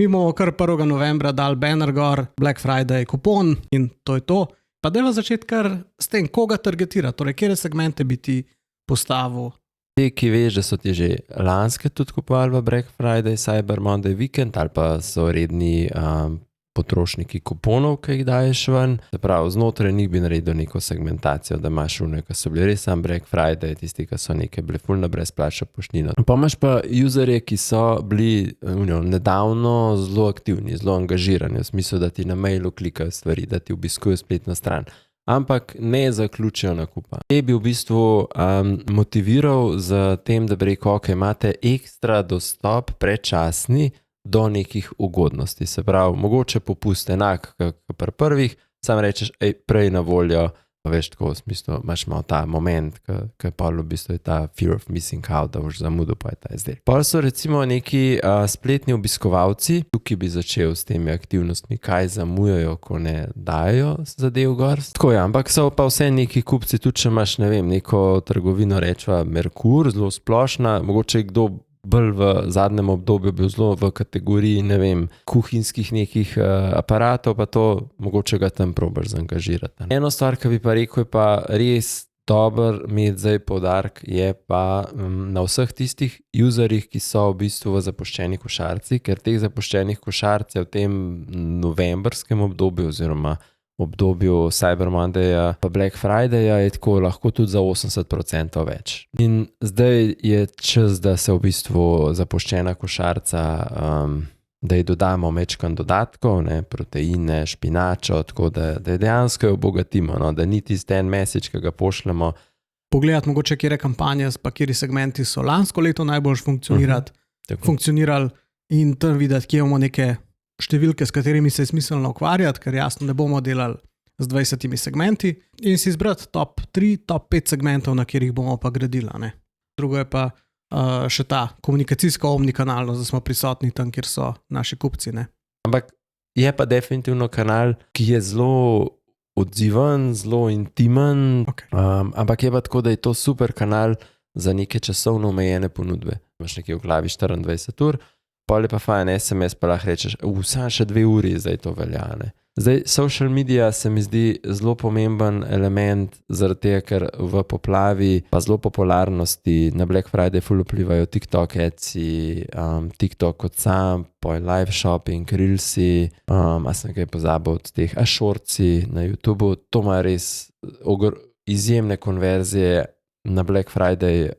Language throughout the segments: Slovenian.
Mi bomo kar 1. novembra dal banner gor, Black Friday kupon in to je to. Pa dajva začeti kar s tem, koga targetira, torej kje segmente bi ti postavil. Te, ki veš, da so ti že lanske tudi kupovali v Black Friday, Cyber Monday Weekend ali pa so redni potrošniki kuponov, ki jih daješ ven. Se pravi, znotraj njih bi naredil neko segmentacijo, da imaš une, ki so bili res sam Black Friday, tisti, ki so neke bile fulno brezplačna poštnina. Pa imaš pa userje, ki so bili nedavno zelo aktivni, zelo angažirani, v smislu, da ti na mailu klikajo stvari, da ti obiskujo spletno stran. Ampak ne zaključijo nakupa. Te bi v bistvu motiviral z tem, da bi rekel, ok, imate ekstra dostop predčasni do nekih ugodnosti. Se pravi, mogoče popust enak, kot pri prvih, sam rečeš, prej na voljo, pa veš tako v smislu, imaš malo ta moment, ki pa v bistvu je ta fear of missing out, da boš zamudil, pa je ta izdelek. Pa so recimo neki spletni obiskovalci, tukaj bi začel s temi aktivnostmi, kaj zamujajo, ko ne dajo zadev gor. Tako je, ampak so pa vse neki kupci, tudi če imaš, ne vem, neko trgovino, rečva Merkur, zelo splošna, mogoče kdo bolj v zadnjem obdobju bil zelo v kategoriji, ne vem, kuhinjskih nekih aparatov, pa to mogoče ga tam probaš zaangažirati. Eno stvar, ki bi pa rekel, je pa res dober imeti zdaj poudarek, je pa na vseh tistih userjih, ki so v bistvu v zapuščenih košarci, ker teh zapuščenih košarc je v tem novembrskem obdobju oziroma obdobju Cyber Mondaya pa Black Fridaya je tako lahko tudi za 80% več. In zdaj je čas, da se v bistvu zapuščena košarca, da ji dodamo mečkan dodatkov, ne, proteine, špinačo, tako da dejansko jo obogatimo, no, da ni tisti en message, ki ga pošljemo. Pogledati mogoče, kjere kampanje, pa kjeri segmenti so lansko leto najbolj funkcionirali in tam videti, kje imamo neke številke, s katerimi se je smiselno ukvarjati, ker jasno ne bomo delali z 20 segmenti in si izbrati top 3, top 5 segmentov, na katerih bomo pa gradili. Ne? Drugo je pa še ta komunikacijska omnikanalnost, da smo prisotni tam, kjer so naši kupci. Ne? Ampak je pa definitivno kanal, ki je zelo odziven, zelo intimen, ampak je pa tako, da je to super kanal za neke časovno omejene ponudbe. Imaš nekje v glavi 24 ur, pol je pa fajn SMS, pa lahko rečeš, samo še 2 uri zdaj to velja. Ne? Zdaj, social media se mi zdi zelo pomemben element, zaradi tega, ker v poplavi pa zelo popularnosti na Black Friday ful vplivajo TikTok ads-i, TikTok kot sam, pa live shopping, reelsi, a sem kaj pozabil od teh, shortsi na YouTubeu, to ima res izjemne konverzije na Black Friday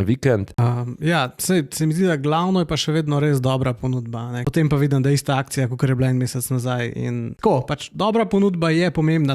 vikend. Ja, se mi zdi, da glavno je pa še vedno res dobra ponudba. Ne? Potem pa vidim, da je ista akcija, kot je bila en mesec nazaj. In tako, pač dobra ponudba je pomembna.